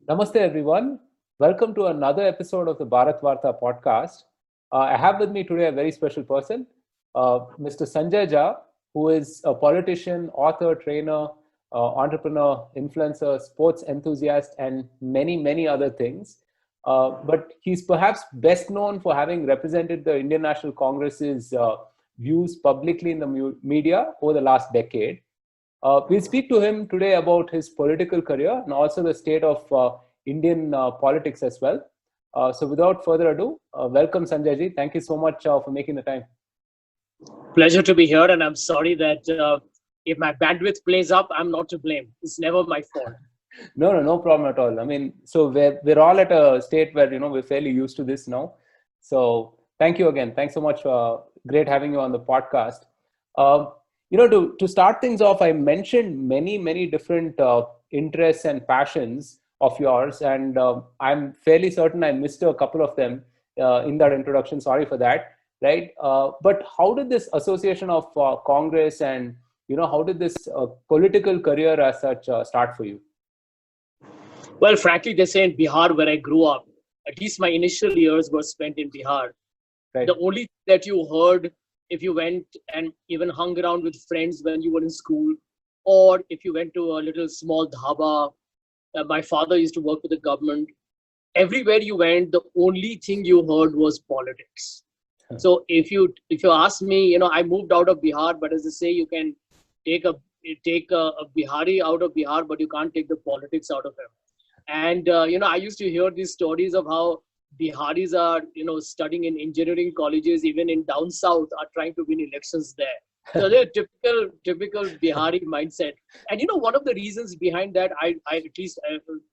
Namaste, everyone. Welcome to another episode of the Bharat Varta podcast. I have with me today a very special person, Mr. Sanjay Jha, who is a politician, author, trainer, entrepreneur, influencer, sports enthusiast, and many, many other things. But he's perhaps best known for having represented the Indian National Congress's views publicly in the media over the last decade. We'll speak to him today about his political career and also the state of Indian politics as well. So without further ado, welcome Sanjay ji. Thank you so much for making the time. Pleasure to be here, and I'm sorry that if my bandwidth plays up, I'm not to blame. It's never my fault. No problem at all. I mean, so we're all at a state where we're fairly used to this now. So thank you again. Thanks so much. Great having you on the podcast. To start things off, I mentioned many different interests and passions of yours, and I'm fairly certain I missed a couple of them in that introduction. Sorry for that, right? But how did this association of Congress and how did this political career as such start for you? Well, frankly, they say in Bihar, where I grew up, at least my initial years were spent in Bihar. Right. The only thing that you heard if you went and even hung around with friends when you were in school, or if you went to a little small dhaba. My father used to work with the government. Everywhere you went, the only thing you heard was politics. So if you ask me, I moved out of Bihar, but as they say, you can take a Bihari out of Bihar, but you can't take the politics out of him. And I used to hear these stories of how Biharis are, studying in engineering colleges, even in down south, are trying to win elections there. So they're typical Bihari mindset. And one of the reasons behind that, I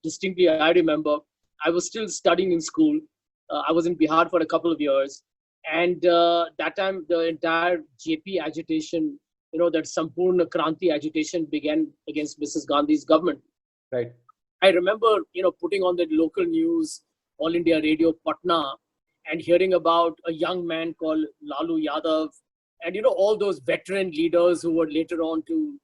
distinctly remember, I was still studying in school. I was in Bihar for a couple of years, and that time the entire JP agitation, that Sampurna Kranti agitation began against Mrs. Gandhi's government. Right. I remember, putting on the local news, All India Radio Patna, and hearing about a young man called Lalu Yadav, and all those veteran leaders who were later on to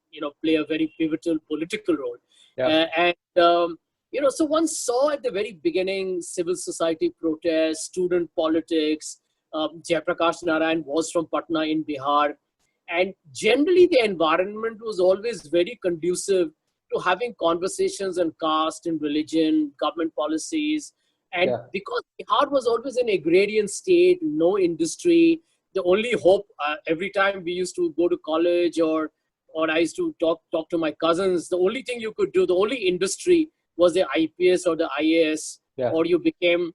play a very pivotal political role. Yeah. So one saw at the very beginning civil society protests, student politics. Jayaprakash Narayan was from Patna in Bihar, and generally the environment was always very conducive to having conversations on caste and religion, government policies. And because Bihar was always an agrarian state, no industry, the only hope every time we used to go to college or I used to talk to my cousins, the only thing you could do, the only industry was the IPS or the IAS, or you became,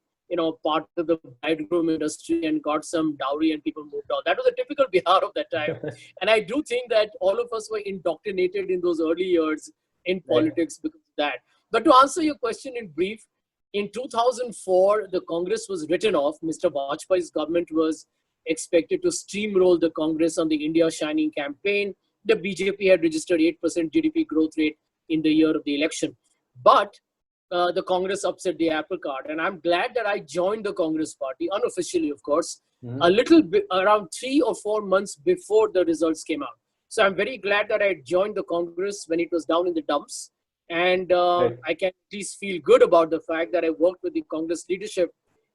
part of the bridegroom industry and got some dowry and people moved on. That was a typical Bihar of that time. And I do think that all of us were indoctrinated in those early years in politics because of that. But to answer your question in brief, in 2004, the Congress was written off. Mr. Vajpayee's government was expected to steamroll the Congress on the India Shining campaign. The BJP had registered 8% GDP growth rate in the year of the election. But the Congress upset the apple cart. And I'm glad that I joined the Congress party, unofficially, of course, a little bit, around 3 or 4 months before the results came out. So I'm very glad that I joined the Congress when it was down in the dumps. And I can at least feel good about the fact that I worked with the Congress leadership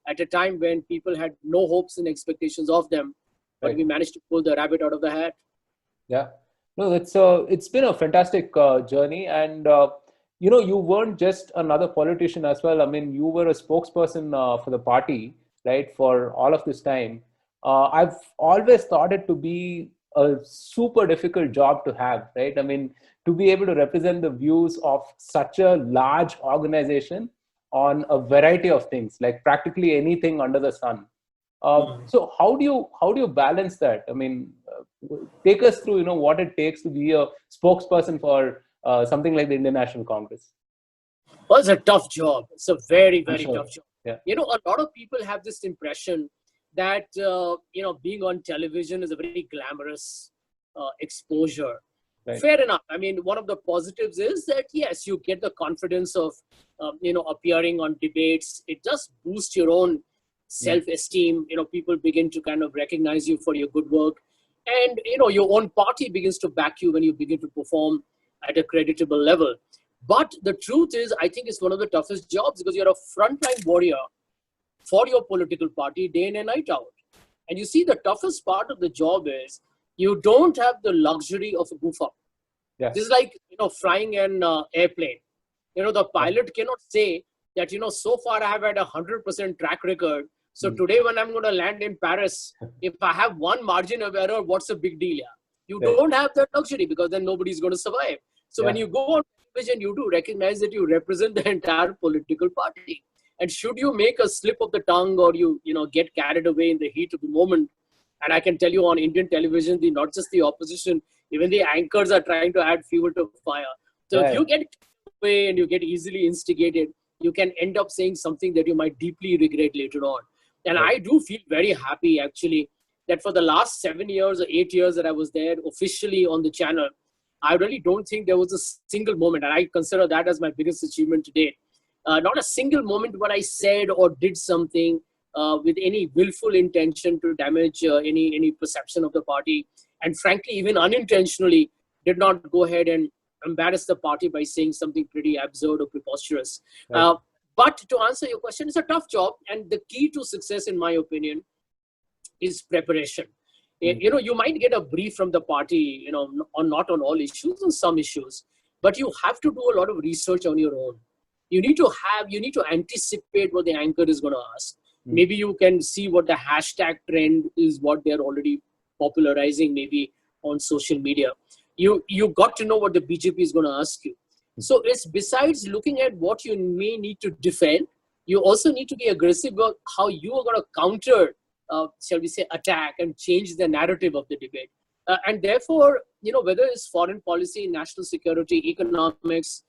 at a time when people had no hopes and expectations of them. But we managed to pull the rabbit out of the hat. Yeah. No, it's been a fantastic journey. And, you weren't just another politician as well. I mean, you were a spokesperson for the party, right, for all of this time. I've always thought it to be a super difficult job to have, right? I mean, to be able to represent the views of such a large organization on a variety of things, like practically anything under the sun. So how do you balance that? I mean, take us through, what it takes to be a spokesperson for something like the Indian National Congress. Well, it's a tough job. It's a very tough job. Yeah. A lot of people have this impression that, being on television is a very glamorous exposure. Right. Fair enough. I mean, one of the positives is that, yes, you get the confidence of, appearing on debates. It does boost your own self-esteem. People begin to kind of recognize you for your good work. And, your own party begins to back you when you begin to perform at a creditable level. But the truth is, I think it's one of the toughest jobs because you're a frontline warrior for your political party day in and night out. And you see, the toughest part of the job is you don't have the luxury of a goof up. Yes. This is like, flying an airplane. The pilot cannot say that, so far I have had 100% track record. So today when I'm going to land in Paris, if I have one margin of error, what's the big deal? Yeah? You don't have that luxury because then nobody's going to survive. So when you go on television, you do recognize that you represent the entire political party. And should you make a slip of the tongue or you get carried away in the heat of the moment, and I can tell you on Indian television, not just the opposition, even the anchors are trying to add fuel to fire. So if you get carried away and you get easily instigated, you can end up saying something that you might deeply regret later on. And I do feel very happy, actually, that for the last 7 years or 8 years that I was there officially on the channel, I really don't think there was a single moment, and I consider that as my biggest achievement to date. Not a single moment when I said or did something with any willful intention to damage any perception of the party. And frankly, even unintentionally, did not go ahead and embarrass the party by saying something pretty absurd or preposterous. Right. But to answer your question, it's a tough job. And the key to success, in my opinion, is preparation. You might get a brief from the party, not on all issues, on some issues, but you have to do a lot of research on your own. You need to anticipate what the anchor is going to ask. Maybe you can see what the hashtag trend is, what they're already popularizing, maybe on social media. You got to know what the BJP is going to ask you. So it's besides looking at what you may need to defend, you also need to be aggressive about how you are going to counter, shall we say, attack and change the narrative of the debate. And therefore, whether it's foreign policy, national security, economics,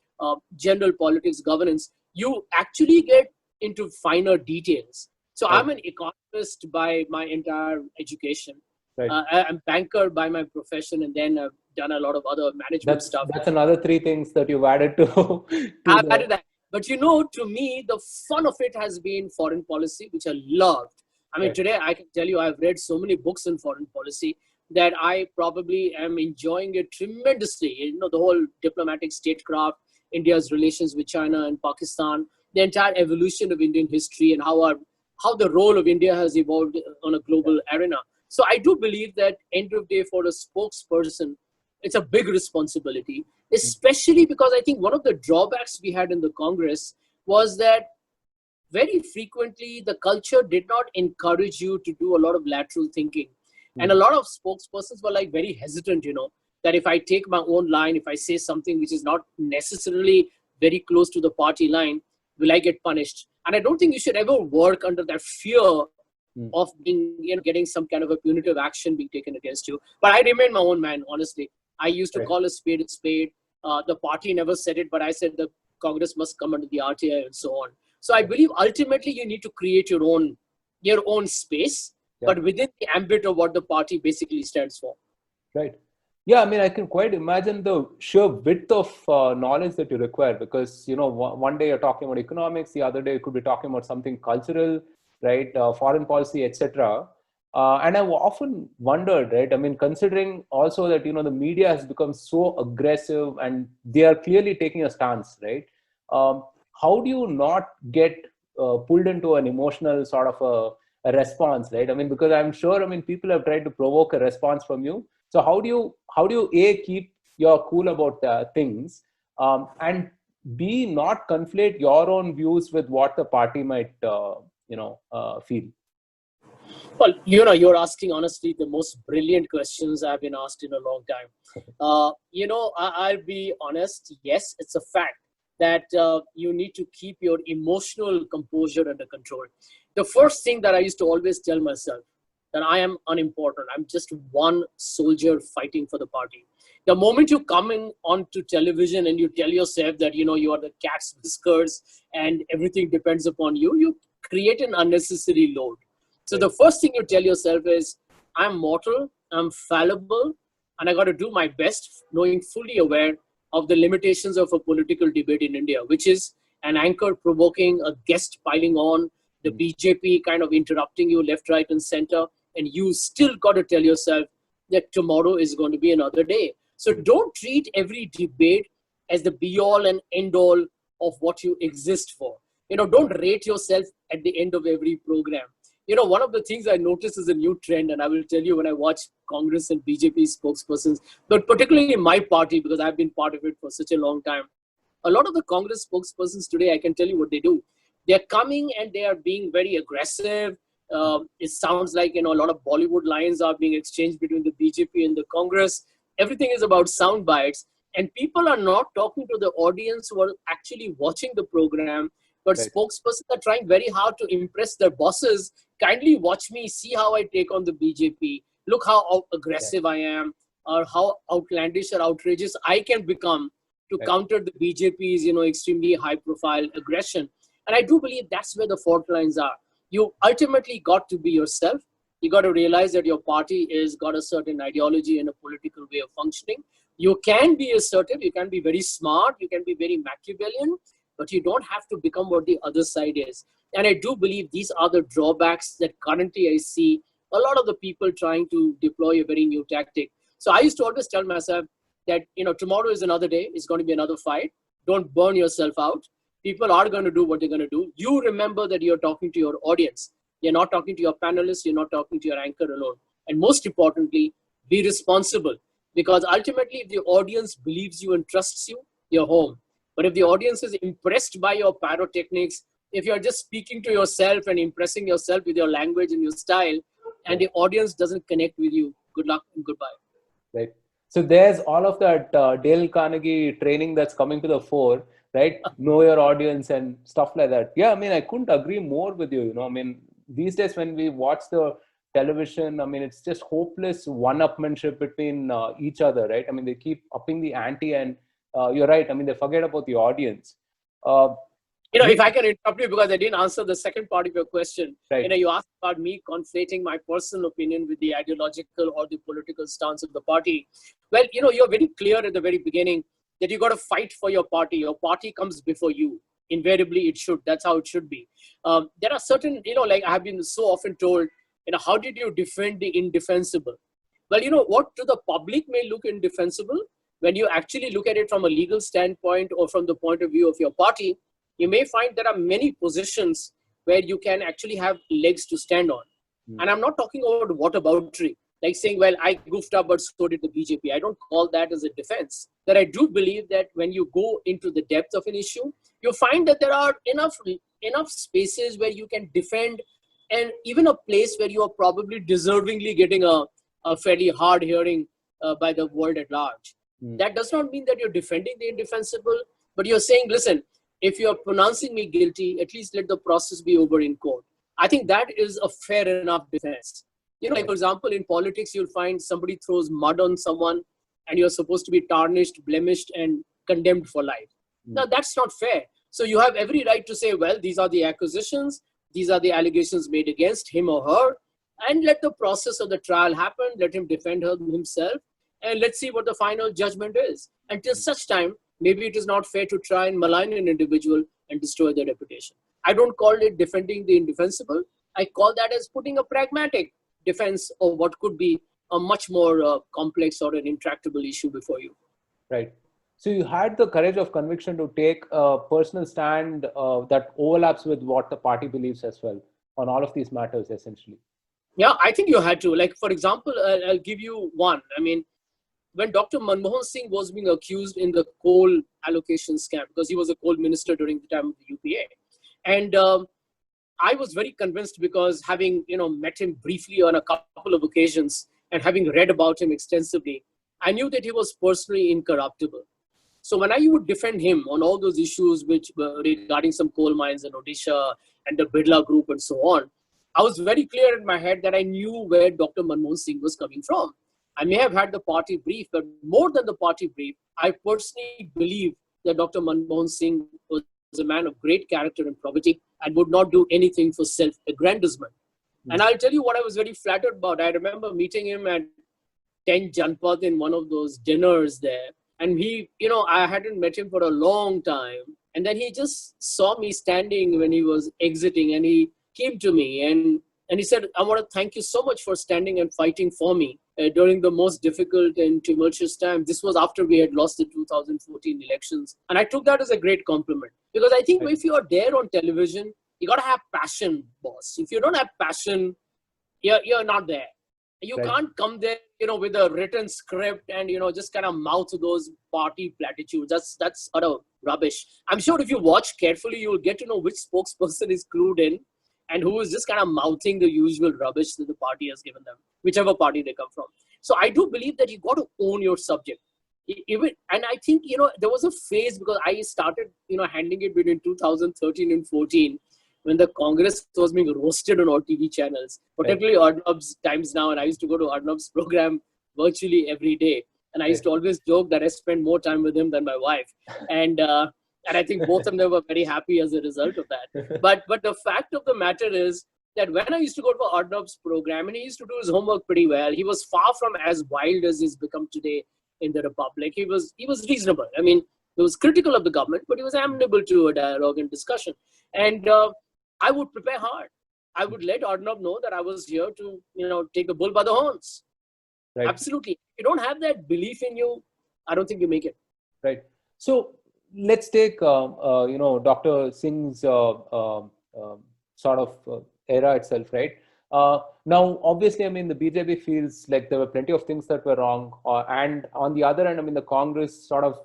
general politics, governance, you actually get into finer details. So I'm an economist by my entire education. Right. I'm a banker by my profession, and then I've done a lot of other management stuff. That's another 3 things that you've added to. I've added that. But to me, the fun of it has been foreign policy, which I loved. I mean, today I can tell you I've read so many books in foreign policy that I probably am enjoying it tremendously. The whole diplomatic statecraft, India's relations with China and Pakistan, the entire evolution of Indian history, and how the role of India has evolved on a global arena. So I do believe that end of day for a spokesperson, it's a big responsibility, especially because I think one of the drawbacks we had in the Congress was that very frequently the culture did not encourage you to do a lot of lateral thinking. And a lot of spokespersons were very hesitant, that if I take my own line, if I say something which is not necessarily very close to the party line, will I get punished? And I don't think you should ever work under that fear of being, getting some kind of a punitive action being taken against you. But I remain my own man, honestly. I used to call a spade a spade. The party never said it, but I said the Congress must come under the RTI and so on. So I believe ultimately you need to create your own space, but within the ambit of what the party basically stands for. Right. Yeah, I mean, I can quite imagine the sheer width of knowledge that you require because, one day you're talking about economics, the other day you could be talking about something cultural, right, foreign policy, etc. And I've often wondered, right, I mean, considering also that, the media has become so aggressive and they are clearly taking a stance, right? How do you not get pulled into an emotional sort of a response, right? I mean, because I'm sure, people have tried to provoke a response from you. So how do you A, keep your cool about things and B, not conflate your own views with what the party might, feel? Well, you're asking honestly the most brilliant questions I've been asked in a long time. I'll be honest. Yes, it's a fact that you need to keep your emotional composure under control. The first thing that I used to always tell myself, that I am unimportant. I'm just one soldier fighting for the party. The moment you come in onto television and you tell yourself that, you are the cat's whiskers and everything depends upon you, you create an unnecessary load. So the first thing you tell yourself is, I'm mortal, I'm fallible, and I got to do my best, knowing fully aware of the limitations of a political debate in India, which is an anchor provoking, a guest piling on, the BJP kind of interrupting you left, right, and center. And you still got to tell yourself that tomorrow is going to be another day. So don't treat every debate as the be all and end all of what you exist for. Don't rate yourself at the end of every program. One of the things I noticed is a new trend, and I will tell you when I watch Congress and BJP spokespersons, but particularly my party, because I've been part of it for such a long time. A lot of the Congress spokespersons today, I can tell you what they do. They're coming and they are being very aggressive. It sounds like, a lot of Bollywood lines are being exchanged between the BJP and the Congress. Everything is about sound bites. And people are not talking to the audience who are actually watching the program, but Right. spokespersons are trying very hard to impress their bosses. Kindly watch me, see how I take on the BJP. Look how aggressive I am, or how outlandish or outrageous I can become to Right. counter the BJP's, extremely high-profile aggression. And I do believe that's where the fault lines are. You ultimately got to be yourself. You got to realize that your party is got a certain ideology and a political way of functioning. You can be assertive, you can be very smart, you can be very Machiavellian, but you don't have to become what the other side is. And I do believe these are the drawbacks that currently I see a lot of the people trying to deploy a very new tactic. So I used to always tell myself that, tomorrow is another day, it's going to be another fight. Don't burn yourself out. People are going to do what they're going to do. You remember that you're talking to your audience. You're not talking to your panelists, you're not talking to your anchor alone. And most importantly, be responsible. Because ultimately, if the audience believes you and trusts you, you're home. But if the audience is impressed by your pyrotechnics, if you're just speaking to yourself and impressing yourself with your language and your style, and the audience doesn't connect with you, good luck and goodbye. Right. So there's all of that Dale Carnegie training that's coming to the fore, right? Know your audience and stuff like that. Yeah, I mean, I couldn't agree more with you. I mean, these days when we watch the television, I mean, it's just hopeless one-upmanship between each other, right? I mean, they keep upping the ante, and you're right. I mean, they forget about the audience. If I can interrupt you because I didn't answer the second part of your question. Right. You asked about me conflating my personal opinion with the ideological or the political stance of the party. Well, you're very clear at the very beginning that you got to fight for your party. Your party comes before you. Invariably, it should. That's how it should be. There are certain, like I have been so often told, how did you defend the indefensible? Well, what to the public may look indefensible, when you actually look at it from a legal standpoint or from the point of view of your party, you may find there are many positions where you can actually have legs to stand on. And I'm not talking about whataboutery, like saying, well, I goofed up, but so did the BJP. I don't call that as a defense. That I do believe that when you go into the depth of an issue, you find that there are enough spaces where you can defend, and even a place where you are probably deservingly getting a fairly hard hearing by the world at large. That does not mean that you're defending the indefensible, but you're saying, listen, if you're pronouncing me guilty, at least let the process be over in court. I think that is a fair enough defense. Like for example, in politics, you'll find somebody throws mud on someone and you're supposed to be tarnished, blemished, and condemned for life. Now, that's not fair. So you have every right to say, well, these are the accusations, these are the allegations made against him or her, and let the process of the trial happen, let him defend himself, and let's see what the final judgment is. Until such time, maybe it is not fair to try and malign an individual and destroy their reputation. I don't call it defending the indefensible. I call that as putting a pragmatic defense of what could be a much more complex or an intractable issue before you. Right. So you had the courage of conviction to take a personal stand that overlaps with what the party believes as well on all of these matters, essentially. Yeah, I think you had to. Like, for example, I'll give you one. I mean, when Dr. Manmohan Singh was being accused in the coal allocation scam, because he was a coal minister during the time of the UPA. And I was very convinced, because having met him briefly on a couple of occasions and having read about him extensively, I knew that he was personally incorruptible. So when I would defend him on all those issues which were regarding some coal mines in Odisha and the Birla Group and so on, I was very clear in my head that I knew where Dr. Manmohan Singh was coming from. I may have had the party brief, but more than the party brief, I personally believe that Dr. Manmohan Singh was a man of great character and probity and would not do anything for self-aggrandizement. And I'll tell you what I was very flattered about. I remember meeting him at 10 Janpath in one of those dinners there. And he, I hadn't met him for a long time. And then he just saw me standing when he was exiting, and he came to me And he said, I want to thank you so much for standing and fighting for me during the most difficult and tumultuous time. This was after we had lost the 2014 elections. And I took that as a great compliment. Because I think if you are there on television, you got to have passion, boss. If you don't have passion, you're not there. You can't come there, with a written script and, just kind of mouth those party platitudes. That's utter rubbish. I'm sure if you watch carefully, you'll get to know which spokesperson is clued in and who is just kind of mouthing the usual rubbish that the party has given them, whichever party they come from. So I do believe that you got to own your subject. And I think, there was a phase because I started, handling it between 2013 and 14 when the Congress was being roasted on all TV channels, particularly Arnab's Times Now. And I used to go to Arnab's program virtually every day. And I used to always joke that I spent more time with him than my wife. And I think both of them were very happy as a result of that. But the fact of the matter is that when I used to go to Arnab's program, and he used to do his homework pretty well, he was far from as wild as he's become today in the Republic. He was reasonable. I mean, he was critical of the government, but he was amenable to a dialogue and discussion. And I would prepare hard. I would let Arnab know that I was here to, take the bull by the horns. Right. Absolutely. If you don't have that belief in you, I don't think you make it. Right. So let's take, Dr. Singh's sort of era itself, right? Now, obviously, I mean, the BJP feels like there were plenty of things that were wrong. And on the other end, I mean, the Congress sort of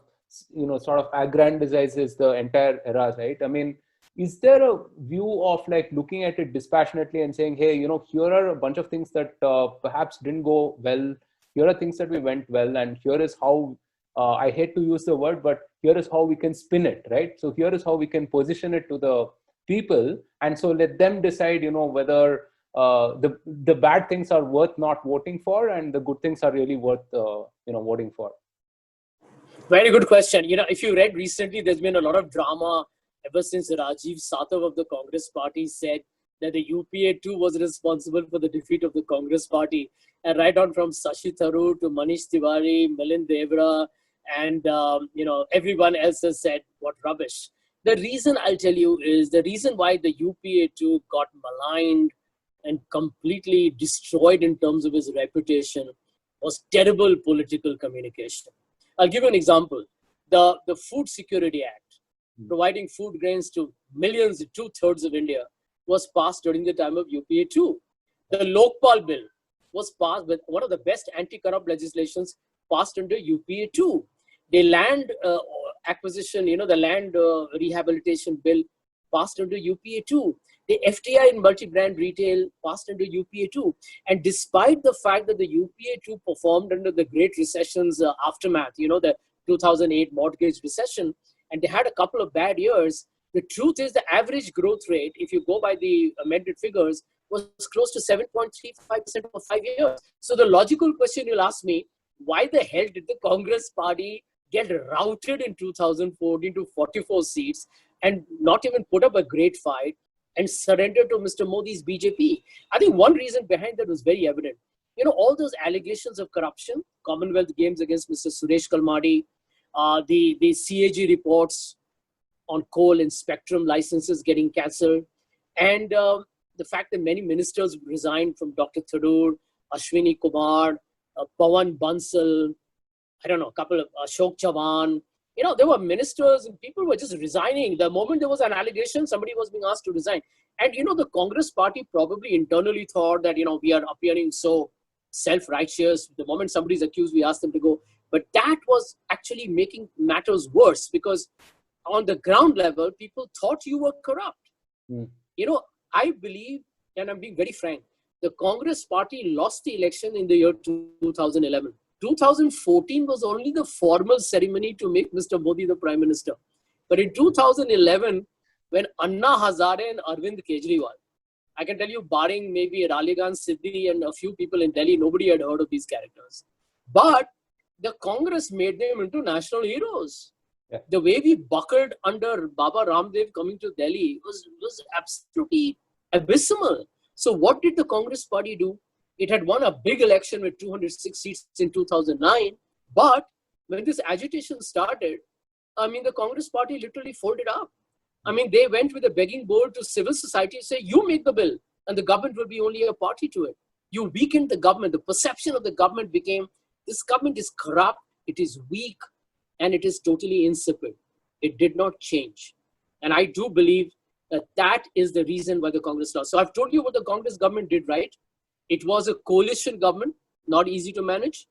aggrandizes the entire era, right? I mean, is there a view of like looking at it dispassionately and saying, hey, here are a bunch of things that perhaps didn't go well. Here are things that we went well. And here is how, I hate to use the word, but here is how we can spin it, right? So here is how we can position it to the people. And so let them decide, whether the bad things are worth not voting for and the good things are really worth, voting for. Very good question. If you read recently, there's been a lot of drama ever since Rajiv Sathav of the Congress party said that the UPA too was responsible for the defeat of the Congress party. And right on from Shashi Tharoor to Manish Tiwari, Milind Devra, and everyone else has said what rubbish. The reason I'll tell you is the reason why the UPA too got maligned and completely destroyed in terms of his reputation was terrible political communication. I'll give you an example. The Food Security Act, providing food grains to millions, 2/3 of India, was passed during the time of UPA 2. The Lokpal bill was passed with one of the best anti-corrupt legislations passed under UPA 2. The land acquisition, the land rehabilitation bill passed under UPA 2. The FTI in multi-brand retail passed under UPA 2. And despite the fact that the UPA 2 performed under the Great Recession's aftermath, the 2008 mortgage recession, and they had a couple of bad years, the truth is the average growth rate, if you go by the amended figures, was close to 7.35% for 5 years. So the logical question you'll ask me, why the hell did the Congress party get routed in 2014 to 44 seats and not even put up a great fight and surrender to Mr. Modi's BJP? I think one reason behind that was very evident. All those allegations of corruption, Commonwealth Games against Mr. Suresh Kalmadi, the CAG reports on coal and spectrum licenses getting cancelled, and the fact that many ministers resigned from Dr. Tharoor, Ashwini Kumar, Pawan Bansal, I don't know, a couple of Ashok Chavan. There were ministers and people were just resigning. The moment there was an allegation, somebody was being asked to resign. And, the Congress party probably internally thought that, we are appearing so self-righteous. The moment somebody's accused, we ask them to go. But that was actually making matters worse because on the ground level, people thought you were corrupt. I believe, and I'm being very frank, the Congress party lost the election in the year 2011. 2014 was only the formal ceremony to make Mr. Modi the Prime Minister. But in 2011, when Anna Hazare and Arvind Kejriwal, I can tell you, barring maybe Raleighan Siddi and a few people in Delhi, nobody had heard of these characters. But the Congress made them into national heroes. Yeah. The way we buckled under Baba Ramdev coming to Delhi was absolutely abysmal. So what did the Congress party do? It had won a big election with 206 seats in 2009. But when this agitation started, the Congress party literally folded up. They went with a begging bowl to civil society to say, you make the bill. and the government will be only a party to it. You weakened the government. The perception of the government became, this government is corrupt, it is weak, and it is totally insipid. It did not change. And I do believe that that is the reason why the Congress lost. So I've told you what the Congress government did right. It was a coalition government, not easy to manage.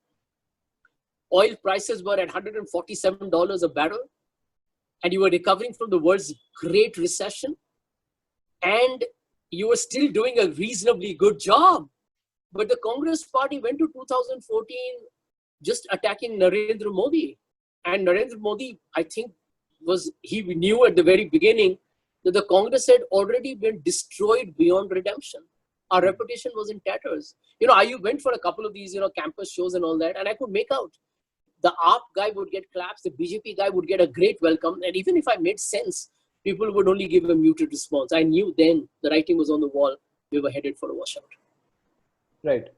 Oil prices were at $147 a barrel, and you were recovering from the world's great recession, and you were still doing a reasonably good job. But the Congress party went to 2014 just attacking Narendra Modi. And Narendra Modi, I think, he knew at the very beginning that the Congress had already been destroyed beyond redemption. Our reputation was in tatters. I went for a couple of these, campus shows and all that, and I could make out the AAP guy would get claps, the BJP guy would get a great welcome, and even if I made sense, people would only give a muted response. I knew then the writing was on the wall. We were headed for a washout. Right.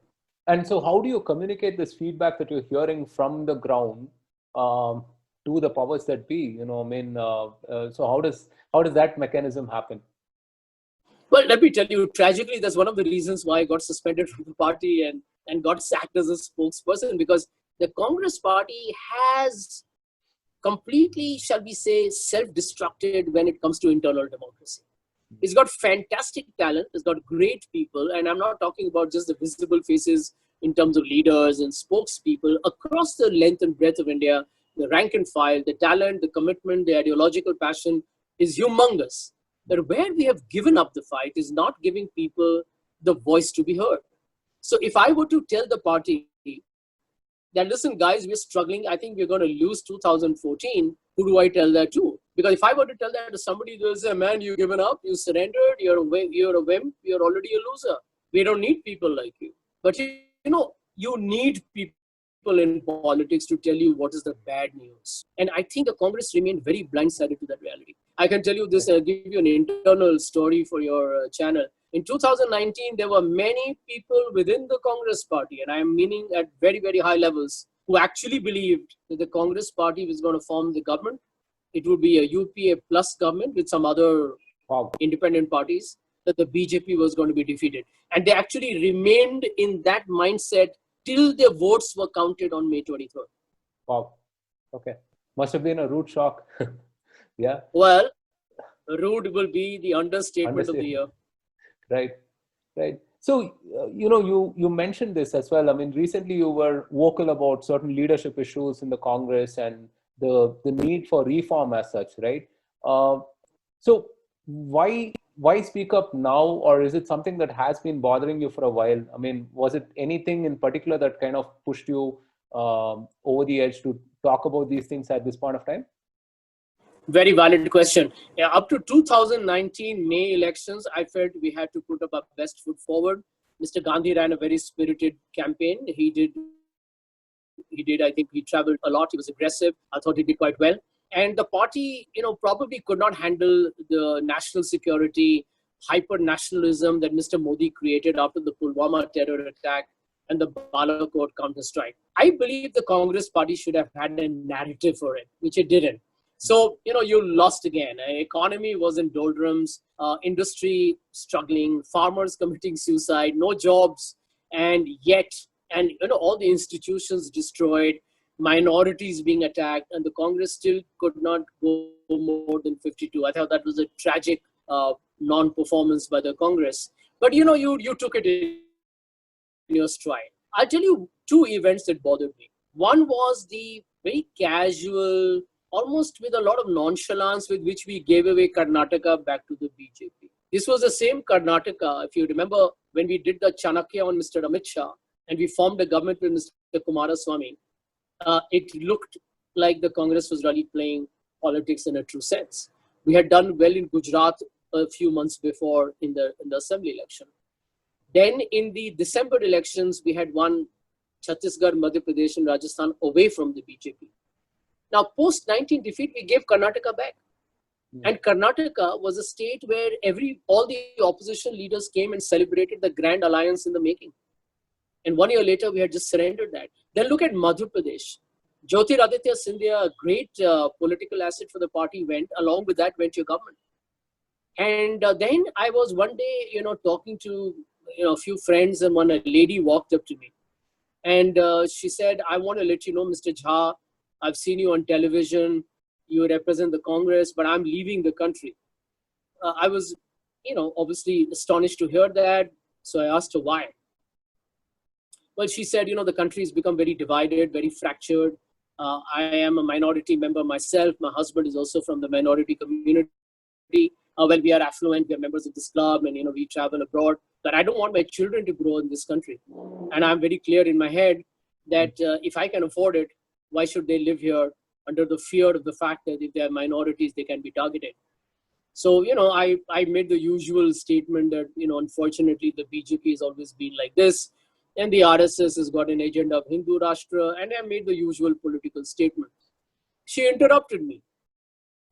And so how do you communicate this feedback that you're hearing from the ground to the powers that be? So how does that mechanism happen? Well, let me tell you, tragically, that's one of the reasons why I got suspended from the party and got sacked as a spokesperson, because the Congress party has completely, shall we say, self-destructed when it comes to internal democracy. It's got fantastic talent, it's got great people, and I'm not talking about just the visible faces in terms of leaders and spokespeople across the length and breadth of India. The rank and file, the talent, the commitment, the ideological passion is humongous. But where we have given up the fight is not giving people the voice to be heard. So if I were to tell the party that, listen, guys, we're struggling, I think we're going to lose 2014, who do I tell that to? Because if I were to tell that to somebody, they'll say, man, you've given up, you surrendered, you're a wimp, you're already a loser. We don't need people like you. But you need people in politics to tell you what is the bad news. And I think the Congress remained very blindsided to that reality. I can tell you this, I'll give you an internal story for your channel. In 2019, there were many people within the Congress party, and I am meaning at very, very high levels, who actually believed that the Congress party was going to form the government. It would be a UPA plus government with some other independent parties, that the BJP was going to be defeated. And they actually remained in that mindset till their votes were counted on May 23rd. Wow. Okay. Must have been a rude shock. Yeah. Well, rude will be the understatement of the year. Right. So, you mentioned this as well. I mean, recently you were vocal about certain leadership issues in the Congress and the need for reform as such, right? So why speak up now, or is it something that has been bothering you for a while? I mean, was it anything in particular that kind of pushed you over the edge to talk about these things at this point of time? Very valid question. Up to 2019 May elections, I felt we had to put up our best foot forward. Mr. Gandhi ran a very spirited campaign. He did. I think he traveled a lot. He was aggressive. I thought he did quite well. And the party, probably could not handle the national security, hyper-nationalism that Mr. Modi created after the Pulwama terror attack and the Balakot counter-strike. I believe the Congress party should have had a narrative for it, which it didn't. So, you lost again. Economy was in doldrums, industry struggling, farmers committing suicide, no jobs, and all the institutions destroyed, minorities being attacked, and the Congress still could not go more than 52. I thought that was a tragic non-performance by the Congress. But, you took it in your stride. I'll tell you two events that bothered me. One was the very casual, almost with a lot of nonchalance with which we gave away Karnataka back to the BJP. This was the same Karnataka, if you remember, when we did the Chanakya on Mr. Amit Shah, and we formed a government with Mr. Kumaraswamy. It looked like the Congress was really playing politics in a true sense. We had done well in Gujarat a few months before in the assembly election. Then in the December elections, we had won Chhattisgarh, Madhya Pradesh, and Rajasthan away from the BJP. Now, post-19 defeat, we gave Karnataka back. And Karnataka was a state where all the opposition leaders came and celebrated the grand alliance in the making. And 1 year later, we had just surrendered that. Then look at Madhya Pradesh. Jyotiraditya Scindia, a great political asset for the party, went. Along with that, went your government. And then I was one day, talking to a few friends, and one a lady walked up to me, and she said, "I want to let you know, Mr. Jha, I've seen you on television. You represent the Congress, but I'm leaving the country." I was, obviously astonished to hear that. So I asked her why. Well, she said, the country has become very divided, very fractured. I am a minority member myself. My husband is also from the minority community. Well, we are affluent, we are members of this club, and we travel abroad. But I don't want my children to grow in this country. And I'm very clear in my head that if I can afford it, why should they live here under the fear of the fact that if they are minorities, they can be targeted? So, I made the usual statement that, unfortunately, the BJP has always been like this, and the RSS has got an agenda of Hindu Rashtra, and I made the usual political statement. She interrupted me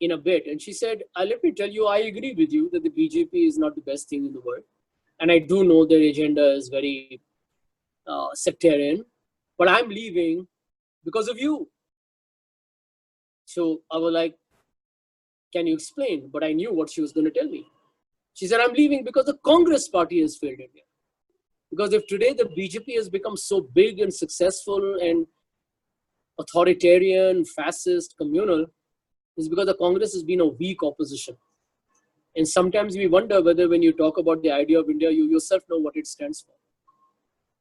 in a bit, and she said, let me tell you, I agree with you that the BJP is not the best thing in the world. And I do know their agenda is very sectarian, but I'm leaving because of you. So I was like, can you explain? But I knew what she was going to tell me. She said, I'm leaving because the Congress party has failed India. Because if today the BJP has become so big and successful and authoritarian, fascist, communal, it's because the Congress has been a weak opposition. And sometimes we wonder whether when you talk about the idea of India, you yourself know what it stands for.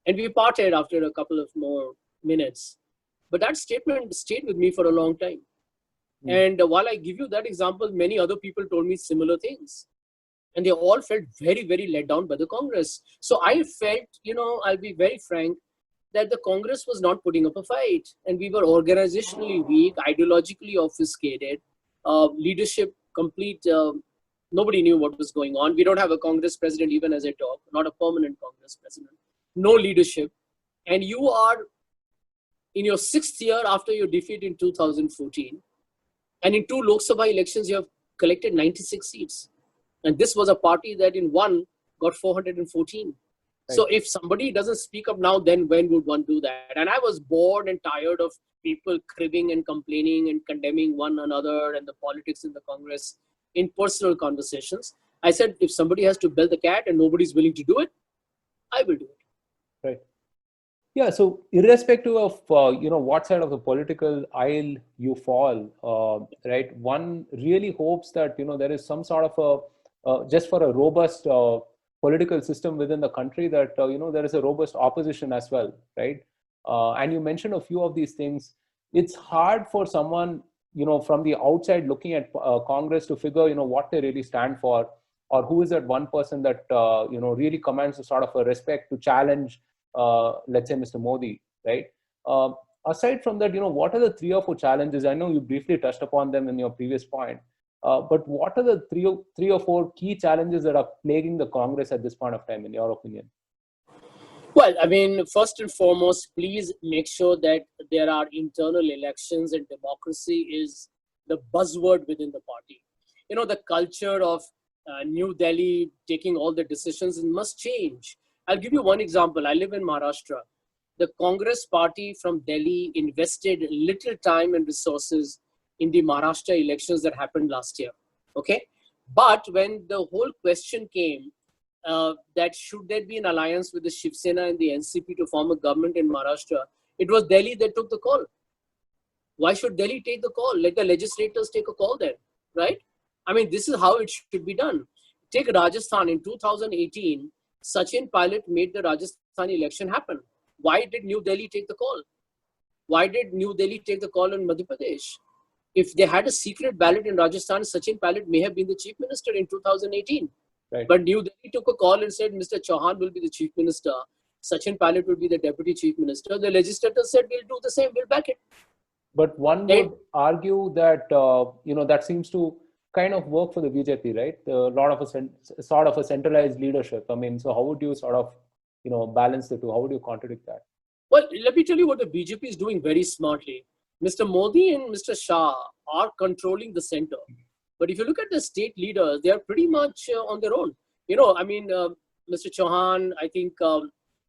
And we parted after a couple of more minutes. But that statement stayed with me for a long time. And while I give you that example, many other people told me similar things. And they all felt very, very let down by the Congress. So I felt, I'll be very frank, that the Congress was not putting up a fight. And we were organizationally weak, ideologically obfuscated, leadership complete. Nobody knew what was going on. We don't have a Congress president even as I talk, not a permanent Congress president. No leadership. And you are in your 6th year after your defeat in 2014. And in 2 Lok Sabha elections, you have collected 96 seats. And this was a party that in one got 414. Right. So if somebody doesn't speak up now, then when would one do that? And I was bored and tired of people cribbing and complaining and condemning one another and the politics in the Congress in personal conversations. I said, if somebody has to bell the cat and nobody's willing to do it, I will do it. Right. Yeah. So irrespective of, what side of the political aisle you fall, right, one really hopes that, there is some sort of just for a robust political system within the country that, there is a robust opposition as well, right? And you mentioned a few of these things. It's hard for someone, from the outside looking at Congress to figure, what they really stand for, or who is that one person that, really commands a sort of a respect to challenge, let's say, Mr. Modi, right? Aside from that, what are the 3 or 4 challenges? I know you briefly touched upon them in your previous point. But what are the 3 or 4 key challenges that are plaguing the Congress at this point of time, in your opinion? Well, I mean, first and foremost, please make sure that there are internal elections and democracy is the buzzword within the party. The culture of New Delhi taking all the decisions must change. I'll give you one example. I live in Maharashtra. The Congress party from Delhi invested little time and resources in the Maharashtra elections that happened last year. Okay. But when the whole question came that should there be an alliance with the Shiv Sena and the NCP to form a government in Maharashtra, it was Delhi that took the call. Why should Delhi take the call? Let the legislators take a call then, right? I mean, this is how it should be done. Take Rajasthan in 2018, Sachin Pilot made the Rajasthan election happen. Why did New Delhi take the call? Why did New Delhi take the call in Madhya Pradesh? If they had a secret ballot in Rajasthan, Sachin Pilot may have been the chief minister in 2018. Right. But New Delhi took a call and said, Mr. Chauhan will be the chief minister. Sachin Pilot will be the deputy chief minister. The legislators said, we'll do the same, we'll back it. But one would argue that, that seems to kind of work for the BJP, right? A lot of sort of a centralized leadership. I mean, so how would you sort of, balance the two? How would you contradict that? Well, let me tell you what the BJP is doing very smartly. Mr. Modi and Mr. Shah are controlling the center. But if you look at the state leaders, they are pretty much on their own. Mr. Chauhan, I think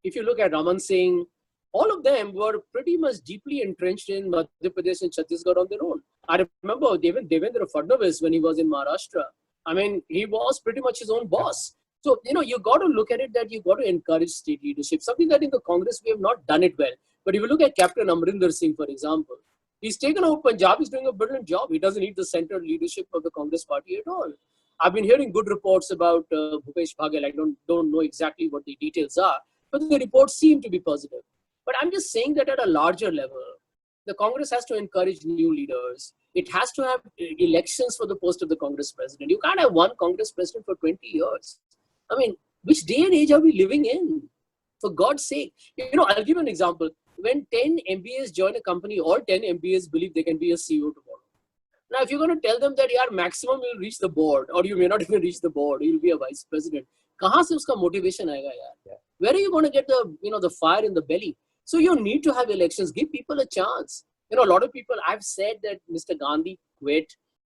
if you look at Raman Singh, all of them were pretty much deeply entrenched in Madhya Pradesh and Chhattisgarh on their own. I remember Devendra Fadnavis when he was in Maharashtra. I mean, he was pretty much his own boss. So, you got to look at it that you got to encourage state leadership, something that in the Congress we have not done it well. But if you look at Captain Amrinder Singh, for example, he's taken over Punjab, he's doing a brilliant job. He doesn't need the central leadership of the Congress party at all. I've been hearing good reports about Bhupesh Baghel. I don't know exactly what the details are, but the reports seem to be positive. But I'm just saying that at a larger level, the Congress has to encourage new leaders. It has to have elections for the post of the Congress president. You can't have one Congress president for 20 years. I mean, which day and age are we living in? For God's sake. I'll give you an example. When 10 MBAs join a company, all 10 MBAs believe they can be a CEO tomorrow. Now, if you're going to tell them that maximum you'll reach the board, or you may not even reach the board, you'll be a vice president. Kahan se uska motivation aayega, yaar? Yeah. Where are you going to get the fire in the belly? So you need to have elections. Give people a chance. A lot of people, I've said that Mr. Gandhi quit,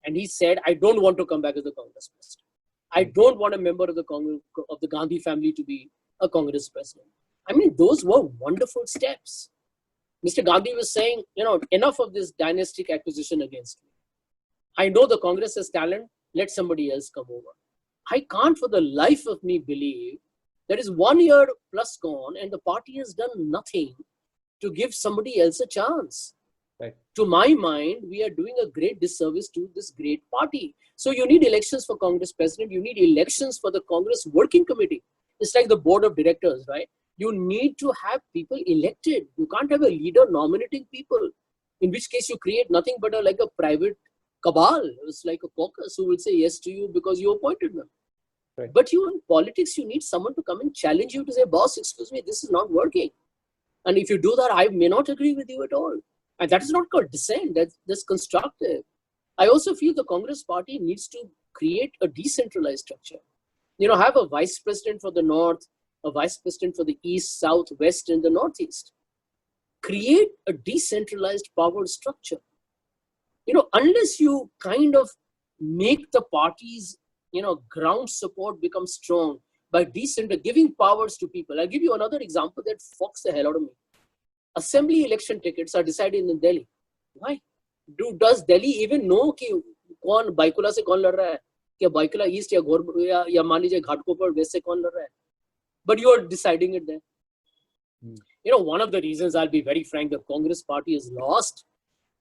and he said, I don't want to come back as the Congress president. I don't want a member of the Gandhi family to be a Congress president. I mean, those were wonderful steps. Mr. Gandhi was saying, enough of this dynastic acquisition against me. I know the Congress has talent. Let somebody else come over. I can't for the life of me believe there is 1 year plus gone and the party has done nothing to give somebody else a chance. Right. To my mind, we are doing a great disservice to this great party. So you need elections for Congress president. You need elections for the Congress working committee. It's like the board of directors, right? You need to have people elected. You can't have a leader nominating people, in which case you create nothing but like a private cabal. It's like a caucus who will say yes to you because you appointed them. Right. But in politics, you need someone to come and challenge you to say, boss, excuse me, this is not working. And if you do that, I may not agree with you at all. And that is not called dissent. That's constructive. I also feel the Congress party needs to create a decentralized structure. Have a vice president for the north, a vice president for the east, south, west, and the northeast. Create a decentralized power structure. Unless you kind of make the party's, ground support become strong by giving powers to people. I'll give you another example that fucks the hell out of me. Assembly election tickets are decided in Delhi. Why? Does Delhi even know कि कौन बाइकुला से कौन लड़ रहा है? क्या Byculla east या मान लीजिए घाटकोपर वेस्ट से कौन लड़ रहा है? But you are deciding it there. One of the reasons, I'll be very frank, the Congress party is lost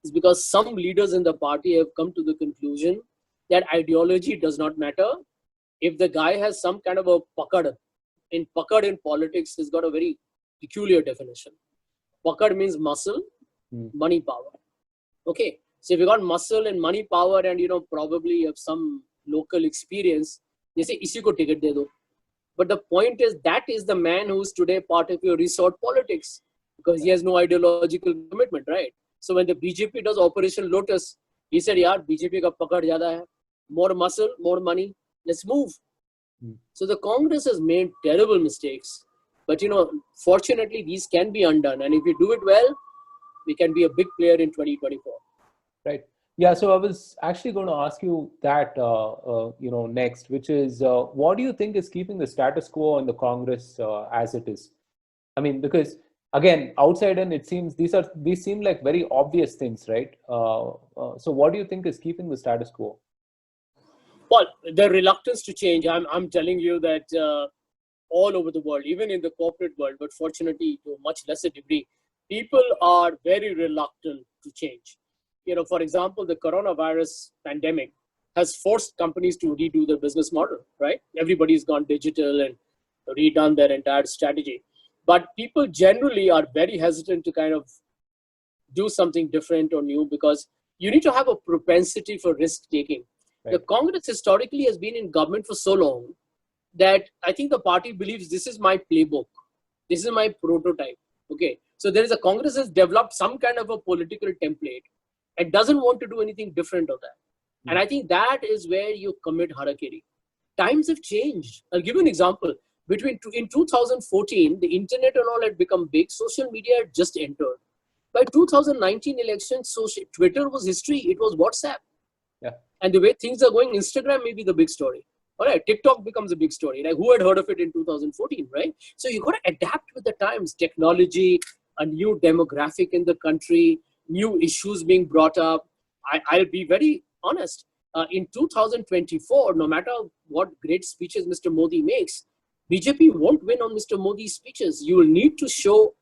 is because some leaders in the party have come to the conclusion that ideology does not matter. If the guy has some kind of a pakad in politics, has got a very peculiar definition. Pakad means muscle, money, power. Okay, so if you got muscle and money, power, and probably you have some local experience, they say isi ko ticket de do. But the point is that is the man who's today part of your resort politics because he has no ideological commitment, right? So when the BJP does Operation Lotus, he said, "Yaar, BJP ka pakad zyada hai, more muscle, more money, let's move." So the Congress has made terrible mistakes. But, fortunately, these can be undone. And if we do it well, we can be a big player in 2024. Right. Yeah. So I was actually going to ask you that, next, which is what do you think is keeping the status quo in the Congress as it is? I mean, because again, outside in, it seems these seem like very obvious things, right? So what do you think is keeping the status quo? Well, the reluctance to change. I'm telling you that all over the world, even in the corporate world, but fortunately to a much lesser degree, people are very reluctant to change. For example, the coronavirus pandemic has forced companies to redo their business model, right? Everybody's gone digital and redone their entire strategy. But people generally are very hesitant to kind of do something different or new because you need to have a propensity for risk taking. Right. The Congress historically has been in government for so long that I think the party believes this is my playbook. This is my prototype. Okay. So there is a Congress has developed some kind of a political template and doesn't want to do anything different of that. And I think that is where you commit harakiri. Times have changed. I'll give you an example. In 2014, the internet and all had become big. Social media had just entered. By 2019 elections, Twitter was history. It was WhatsApp. Yeah. And the way things are going, Instagram may be the big story. All right, TikTok becomes a big story. Like who had heard of it in 2014, right? So you got to adapt with the times. Technology, a new demographic in the country, new issues being brought up. I'll be very honest. In 2024, no matter what great speeches Mr. Modi makes, BJP won't win on Mr. Modi's speeches. You will need to show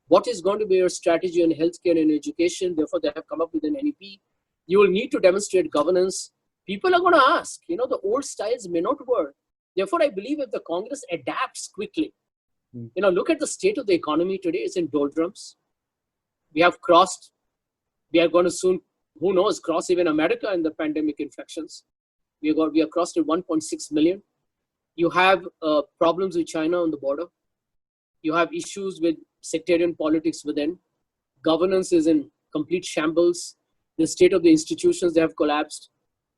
what is going to be your strategy on healthcare and education. Therefore, they have come up with an NEP. You will need to demonstrate governance. People are going to ask, the old styles may not work. Therefore, I believe if the Congress adapts quickly, look at the state of the economy today. It's in doldrums. We are going to soon, who knows, cross even America in the pandemic infections. We are crossed at 1.6 million. You have problems with China on the border. You have issues with sectarian politics within. Governance is in complete shambles. The state of the institutions, they have collapsed.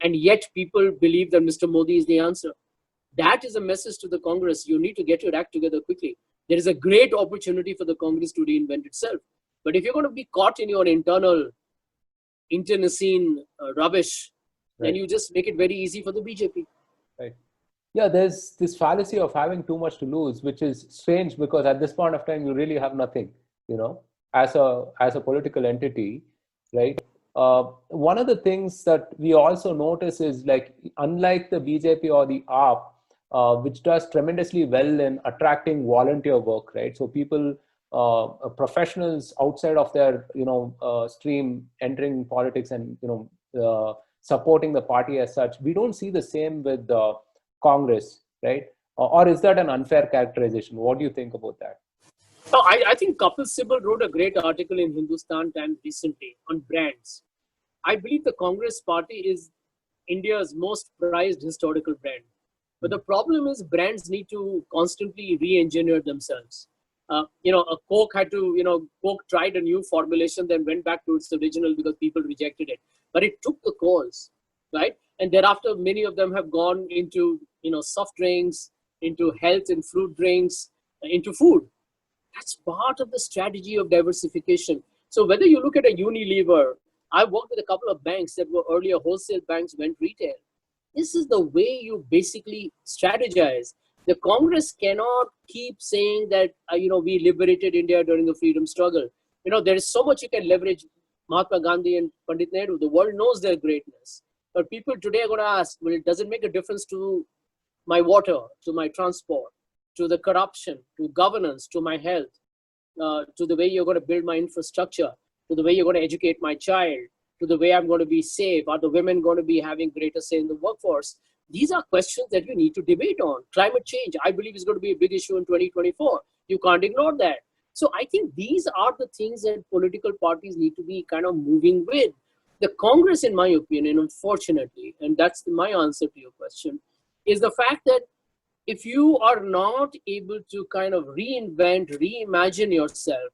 And yet people believe that Mr. Modi is the answer. That is a message to the Congress. You need to get your act together quickly. There is a great opportunity for the Congress to reinvent itself. But if you're going to be caught in your internal internecine rubbish, then you just make it very easy for the BJP. Right. Yeah, there's this fallacy of having too much to lose, which is strange because at this point of time, you really have nothing, as a political entity, right? One of the things that we also notice is like, unlike the BJP or the AAP, which does tremendously well in attracting volunteer work, right? So people, professionals outside of their, stream entering politics and, supporting the party as such. We don't see the same with Congress, right? Or is that an unfair characterization? What do you think about that? No, I think Kapil Sibal wrote a great article in Hindustan Times recently on brands. I believe the Congress party is India's most prized historical brand. But the problem is brands need to constantly re-engineer themselves. A Coke had to, Coke tried a new formulation, then went back to its original because people rejected it. But it took the cause, right? And thereafter, many of them have gone into, soft drinks, into health and fruit drinks, into food. That's part of the strategy of diversification. So whether you look at a Unilever, I worked with a couple of banks that were earlier wholesale banks, went retail. This is the way you basically strategize. The Congress cannot keep saying that, we liberated India during the freedom struggle. There is so much you can leverage Mahatma Gandhi and Pandit Nehru. The world knows their greatness. But people today are going to ask, well, does it make a difference to my water, to my transport, to the corruption, to governance, to my health, to the way you're going to build my infrastructure, to the way you're going to educate my child, to the way I'm going to be safe? Are the women going to be having greater say in the workforce? These are questions that you need to debate on. Climate change, I believe, is going to be a big issue in 2024. You can't ignore that. So I think these are the things that political parties need to be kind of moving with. The Congress, in my opinion, unfortunately, and that's my answer to your question, is the fact that if you are not able to kind of reinvent, reimagine yourself,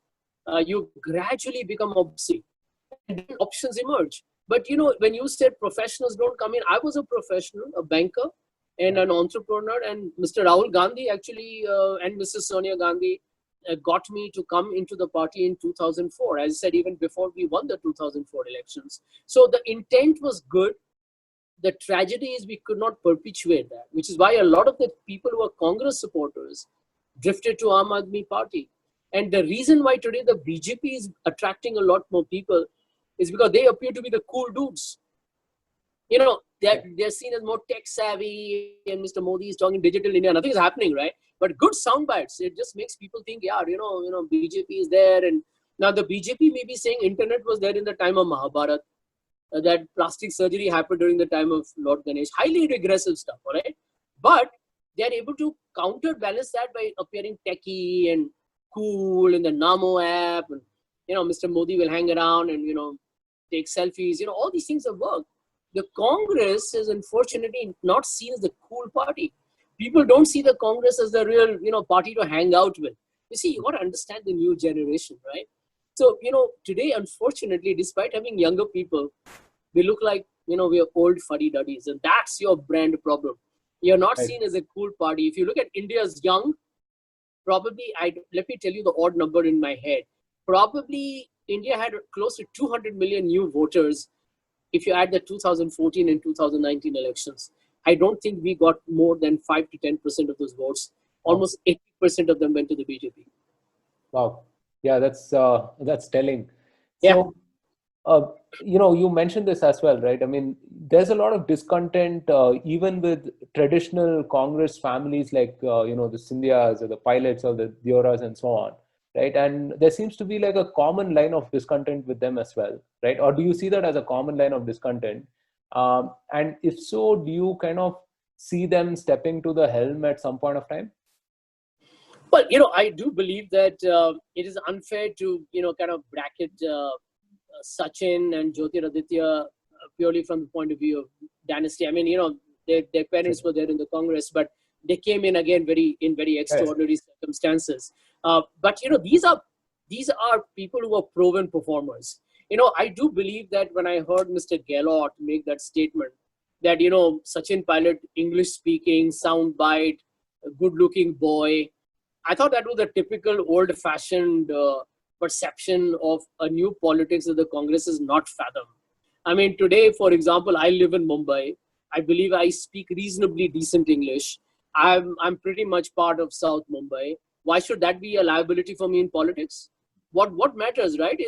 you gradually become obsolete. And then options emerge. But when you said professionals don't come in, I was a professional, a banker, and an entrepreneur. And Mr. Rahul Gandhi actually and Mrs. Sonia Gandhi got me to come into the party in 2004. As I said, even before we won the 2004 elections. So the intent was good. The tragedy is we could not perpetuate that, which is why a lot of the people who are Congress supporters drifted to Aam Aadmi Party. And the reason why today the BJP is attracting a lot more people is because they appear to be the cool dudes. They're seen as more tech savvy, and Mr. Modi is talking digital India. Nothing is happening, right? But good sound bites. It just makes people think, yeah, BJP is there. And now the BJP may be saying internet was there in the time of Mahabharat. That plastic surgery happened during the time of Lord Ganesh. Highly regressive stuff, all right? But they're able to counterbalance that by appearing techie and cool in the Namo app. And, Mr. Modi will hang around and, take selfies. All these things have worked. The Congress is unfortunately not seen as the cool party. People don't see the Congress as the real, party to hang out with. You see, you got to understand the new generation, right? So, today, unfortunately, despite having younger people, we look like, we are old fuddy-duddies. And that's your brand problem. You're not seen as a cool party. If you look at India's young, probably, let me tell you the odd number in my head. Probably India had close to 200 million new voters if you add the 2014 and 2019 elections. I don't think we got more than 5 to 10% of those votes. Almost 80% of them went to the BJP. Wow. Yeah, that's telling. Yeah. So uh, you mentioned this as well, right? I mean, there's a lot of discontent even with traditional Congress families like the Scindias or the Pilots or the Dioras and so on, right? And there seems to be like a common line of discontent with them as well, right? Or do you see that as a common line of discontent? And if so, do you kind of see them stepping to the helm at some point of time? Well, I do believe that it is unfair to, kind of bracket Sachin and Jyotiraditya purely from the point of view of dynasty. I mean, their parents were there in the Congress, but they came in again in very extraordinary circumstances. But these are people who are proven performers. I do believe that when I heard Mr. Gehlot make that statement, that Sachin Pilot, English speaking, soundbite, good looking boy, I thought that was a typical old fashioned perception of a new politics that the Congress is not fathom. I mean, today, for example, I live in Mumbai. I believe I speak reasonably decent English. I'm pretty much part of South Mumbai. Why should that be a liability for me in politics? What matters, right?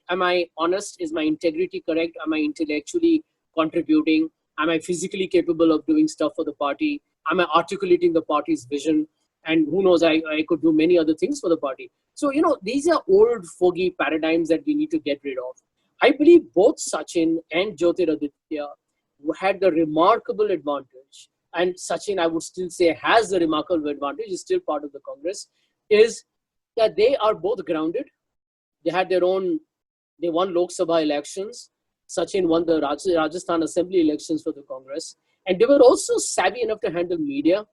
Am I honest? Is my integrity correct? Am I intellectually contributing? Am I physically capable of doing stuff for the party? Am I articulating the party's vision? And who knows, I could do many other things for the party. So, these are old fogey paradigms that we need to get rid of. I believe both Sachin and Jyotiraditya had the remarkable advantage, and Sachin, I would still say, has the remarkable advantage, is still part of the Congress, is that they are both grounded. They had they won Lok Sabha elections. Sachin won the Rajasthan Assembly elections for the Congress. And they were also savvy enough to handle media.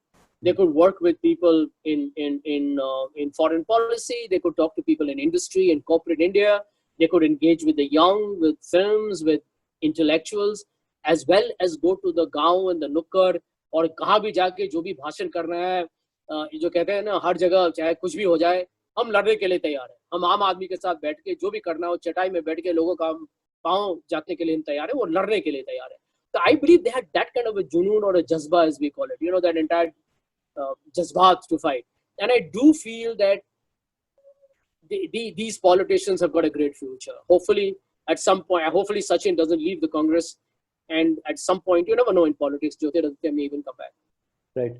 They could work with people in foreign policy. They could talk to people in industry and corporate India. They could engage with the young, with films, with intellectuals, as well as go to the गांव and the nukkar और कहाँ भी जाके जो भी भाषण करना है, जो कहते हैं ना, हर जगह चाहे कुछ भी हो जाए, हम लड़ने के लिए तैयार हैं. हम आम आदमी के साथ बैठ के जो भी करना हो, चटाई में बैठ के लोगों का पाँव जातने के लिए हम तैयार हैं, वो लड़ने के लिए तैयार हैं. So I believe they had that kind of a junoon or a jazba, as we call it. That entire jazbat to fight. And I do feel that these politicians have got a great future. Hopefully, at some point, hopefully Sachin doesn't leave the Congress. And at some point, you never know in politics, Jyotiraditya may even come back. Right.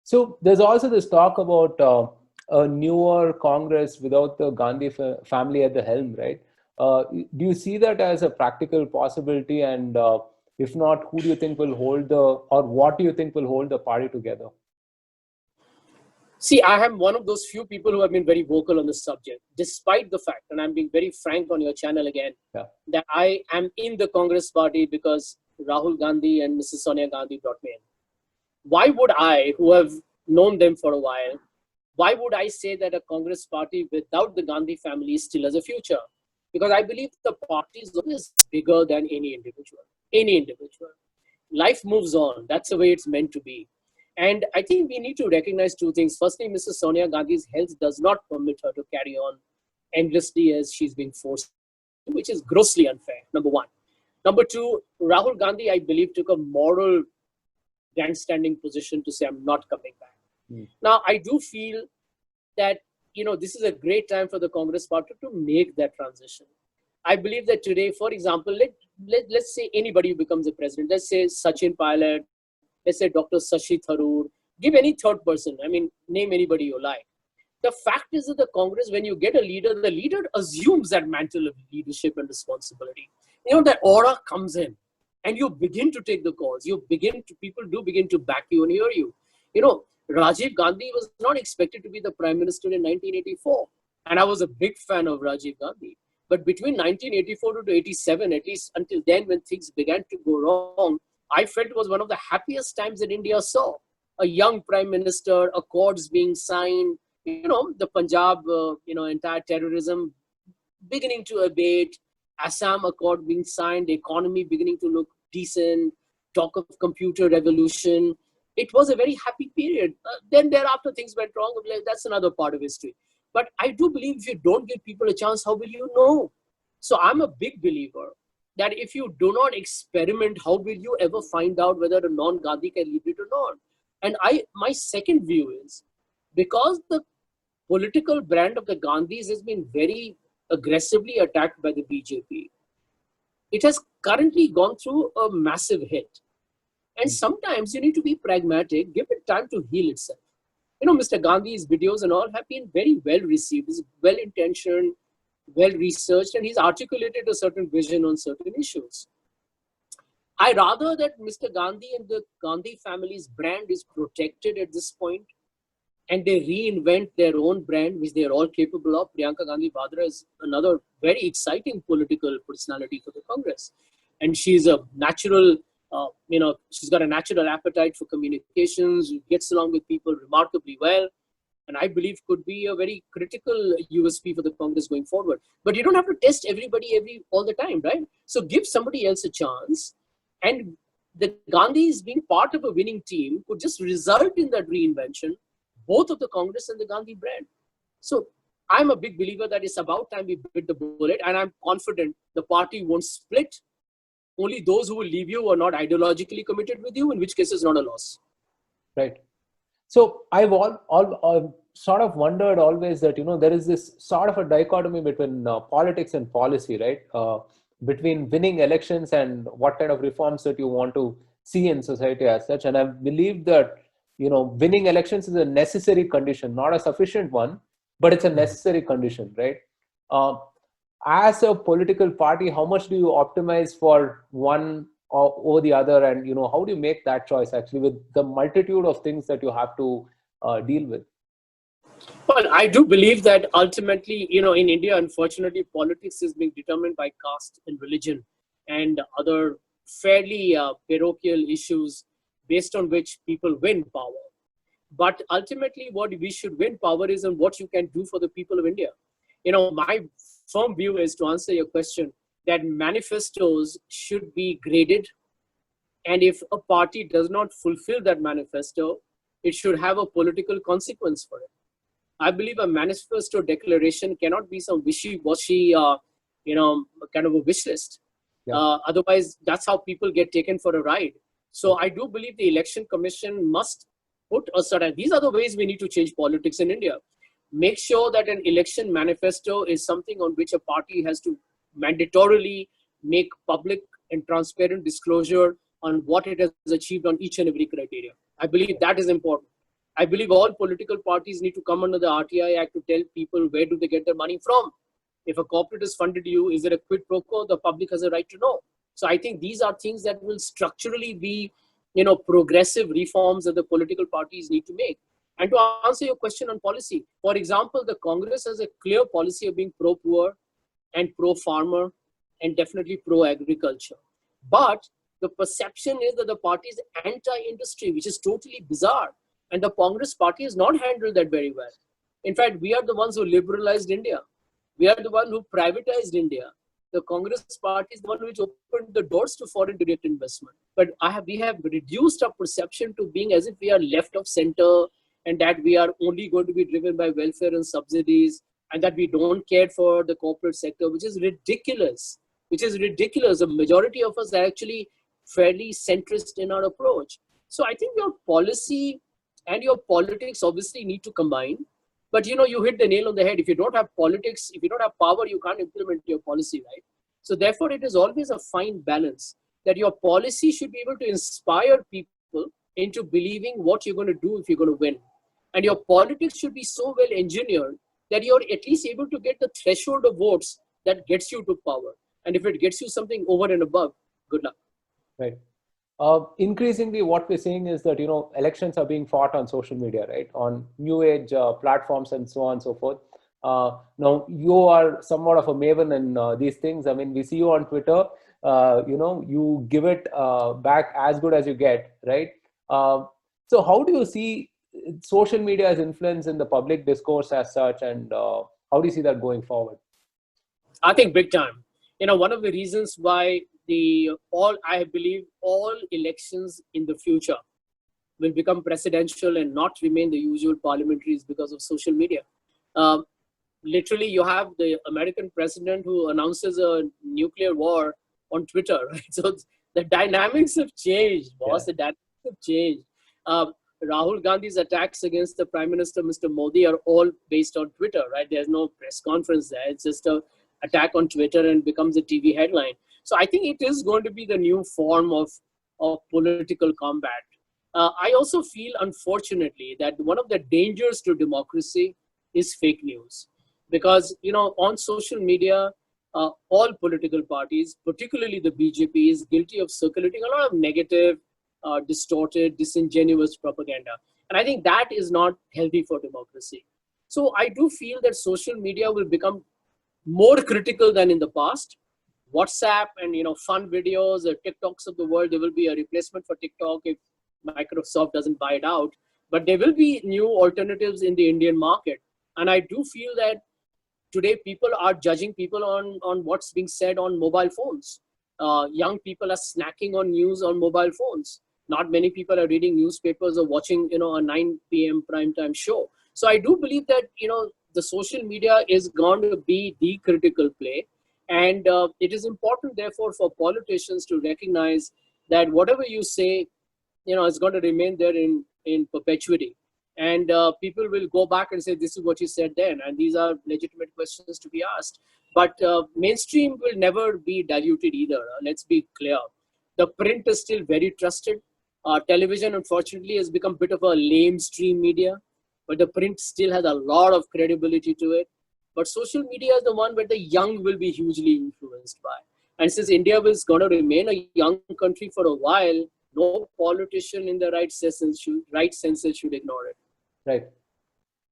So there's also this talk about a newer Congress without the Gandhi family at the helm, right? Do you see that as a practical possibility? And if not, who do you think will or what do you think will hold the party together? See, I am one of those few people who have been very vocal on this subject, despite the fact, and I'm being very frank on your channel again, that I am in the Congress party because Rahul Gandhi and Mrs. Sonia Gandhi brought me in. Why would I, who have known them for a while, why would I say that a Congress party without the Gandhi family still has a future? Because I believe the party is always bigger than any individual. Any individual. Life moves on. That's the way it's meant to be. And I think we need to recognize two things. Firstly, Mrs. Sonia Gandhi's health does not permit her to carry on endlessly as she's being forced, which is grossly unfair, number one. Number two, Rahul Gandhi, I believe, took a moral grandstanding position to say, I'm not coming back. Now, I do feel that, this is a great time for the Congress party to make that transition. I believe that today, for example, let's say anybody who becomes a president, let's say Sachin Pilot, let's say Dr. Shashi Tharoor, give any third person, name anybody you like. The fact is that the Congress, when you get a leader, the leader assumes that mantle of leadership and responsibility. That aura comes in and you begin to take the calls. People do begin to back you and hear you. Rajiv Gandhi was not expected to be the prime minister in 1984. And I was a big fan of Rajiv Gandhi. But between 1984 to 87, at least until then, when things began to go wrong, I felt it was one of the happiest times that India saw. A young prime minister, accords being signed, the Punjab, entire terrorism beginning to abate, Assam Accord being signed, the economy beginning to look decent, talk of computer revolution. It was a very happy period. Then thereafter things went wrong. That's another part of history. But I do believe if you don't give people a chance, how will you know? So I'm a big believer that if you do not experiment, how will you ever find out whether a non-Gandhi can lead it or not? And my second view is, because the political brand of the Gandhis has been very aggressively attacked by the BJP, it has currently gone through a massive hit. And sometimes you need to be pragmatic, give it time to heal itself. Mr. Gandhi's videos and all have been very well received. He's well intentioned, well researched, and he's articulated a certain vision on certain issues. I rather that Mr. Gandhi and the Gandhi family's brand is protected at this point, and they reinvent their own brand, which they are all capable of. Priyanka Gandhi Vadra is another very exciting political personality for the Congress. And she's a natural, she's got a natural appetite for communications, gets along with people remarkably well, and I believe could be a very critical USP for the Congress going forward. But you don't have to test everybody all the time, right? So give somebody else a chance. And the Gandhis being part of a winning team could just result in that reinvention, both of the Congress and the Gandhi brand. So I'm a big believer that it's about time we bit the bullet, and I'm confident the party won't split. Only those who will leave you are not ideologically committed with you, in which case it's not a loss. Right. So I've sort of wondered always that, there is this sort of a dichotomy between politics and policy, right? Between winning elections and what kind of reforms that you want to see in society as such. And I believe that, winning elections is a necessary condition, not a sufficient one, but it's a necessary condition, right? As a political party, how much do you optimize for one over the other? And, how do you make that choice actually with the multitude of things that you have to deal with? Well, I do believe that ultimately, in India, unfortunately, politics is being determined by caste and religion and other fairly parochial issues based on which people win power. But ultimately, what we should win power is on what you can do for the people of India. My firm view is, to answer your question, that manifestos should be graded. And if a party does not fulfill that manifesto, it should have a political consequence for it. I believe a manifesto declaration cannot be some wishy-washy, kind of a wish list. Yeah. Otherwise, that's how people get taken for a ride. So I do believe the Election Commission must put a certain, these are the ways we need to change politics in India. Make sure that an election manifesto is something on which a party has to mandatorily make public and transparent disclosure on what it has achieved on each and every criteria. I believe that is important. I believe all political parties need to come under the RTI Act to tell people where do they get their money from. If a corporate has funded you, is there a quid pro quo? The public has a right to know. So I think these are things that will structurally be, progressive reforms that the political parties need to make. And to answer your question on policy, for example, the Congress has a clear policy of being pro-poor and pro-farmer and definitely pro-agriculture. But the perception is that the party is anti-industry, which is totally bizarre. And the Congress party has not handled that very well. In fact, we are the ones who liberalized India. We are the one who privatized India. The Congress party is the one which opened the doors to foreign direct investment. But we have reduced our perception to being as if we are left of center and that we are only going to be driven by welfare and subsidies and that we don't care for the corporate sector, which is ridiculous. The majority of us are actually fairly centrist in our approach. So I think your policy and your politics obviously need to combine. But you hit the nail on the head. If you don't have politics, if you don't have power, you can't implement your policy, right? So therefore, it is always a fine balance that your policy should be able to inspire people into believing what you're going to do if you're going to win. And your politics should be so well engineered that you're at least able to get the threshold of votes that gets you to power. And if it gets you something over and above, good luck. Right. Increasingly, what we're seeing is that, elections are being fought on social media, right? On new age platforms and so on and so forth. Now, you are somewhat of a maven in these things. I mean, we see you on Twitter, you give it back as good as you get, right? So how do you see social media's influence in the public discourse as such, and how do you see that going forward? I think big time. One of the reasons why I believe all elections in the future will become presidential and not remain the usual parliamentaries because of social media. Literally, you have the American president who announces a nuclear war on Twitter, right? So the dynamics have changed, boss. Yeah. The dynamics have changed. Rahul Gandhi's attacks against the Prime Minister, Mr. Modi, are all based on Twitter, right? There's no press conference there. It's just an attack on Twitter and becomes a TV headline. So I think it is going to be the new form of political combat. I also feel, unfortunately, that one of the dangers to democracy is fake news. Because, on social media, all political parties, particularly the BJP, is guilty of circulating a lot of negative, distorted, disingenuous propaganda. And I think that is not healthy for democracy. So I do feel that social media will become more critical than in the past. WhatsApp and fun videos or TikToks of the world, there will be a replacement for TikTok if Microsoft doesn't buy it out. But there will be new alternatives in the Indian market. And I do feel that today people are judging people on what's being said on mobile phones. Young people are snacking on news on mobile phones. Not many people are reading newspapers or watching a 9 p.m. primetime show. So I do believe that the social media is going to be the critical play. And it is important, therefore, for politicians to recognize that whatever you say, is going to remain there in perpetuity. And people will go back and say, this is what you said then. And these are legitimate questions to be asked. But mainstream will never be diluted either. Let's be clear. The print is still very trusted. Television, unfortunately, has become a bit of a lame stream media. But the print still has a lot of credibility to it. But social media is the one where the young will be hugely influenced by. And since India is going to remain a young country for a while, no politician in the right sense should ignore it. Right.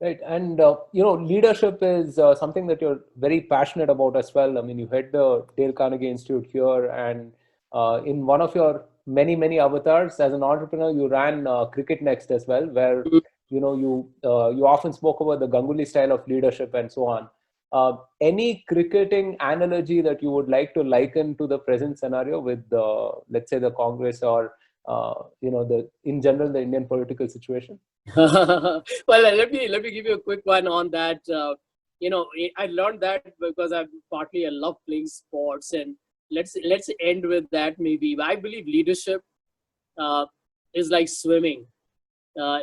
Right. And, leadership is something that you're very passionate about as well. I mean, you head the Dale Carnegie Institute here, and in one of your many, many avatars as an entrepreneur, you ran Cricket Next as well, where, you often spoke about the Ganguly style of leadership and so on. Any cricketing analogy that you would like to liken to the present scenario with, let's say, the Congress or, in general, the Indian political situation? Well, let me give you a quick one on that. I learned that because I love playing sports, and let's end with that. Maybe I believe leadership is like swimming.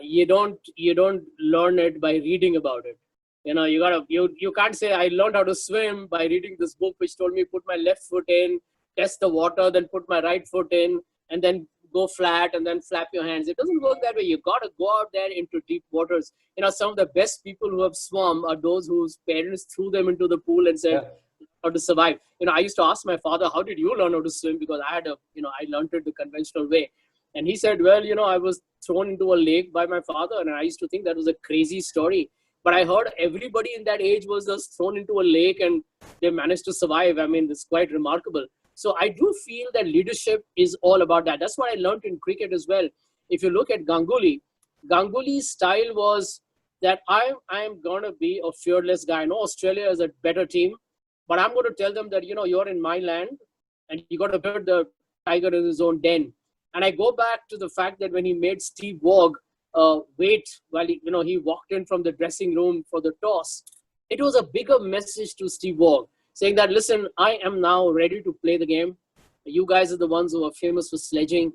You don't learn it by reading about it. You can't say I learned how to swim by reading this book which told me put my left foot in, test the water, then put my right foot in, and then go flat and then flap your hands. It doesn't work that way. You got to go out there into deep waters. Some of the best people who have swum are those whose parents threw them into the pool and said how to survive. I used to ask my father, how did you learn how to swim? Because I learned it the conventional way. And he said, well, I was thrown into a lake by my father, and I used to think that was a crazy story. But I heard everybody in that age was just thrown into a lake and they managed to survive. I mean, it's quite remarkable. So I do feel that leadership is all about that. That's what I learned in cricket as well. If you look at Ganguly's style was that I am going to be a fearless guy. I know Australia is a better team, but I'm going to tell them that, you're in my land and you got to put the tiger in his own den. And I go back to the fact that when he made Steve Waugh wait while he walked in from the dressing room for the toss, it was a bigger message to Steve Waugh, saying that, listen, I am now ready to play the game. You guys are the ones who are famous for sledging.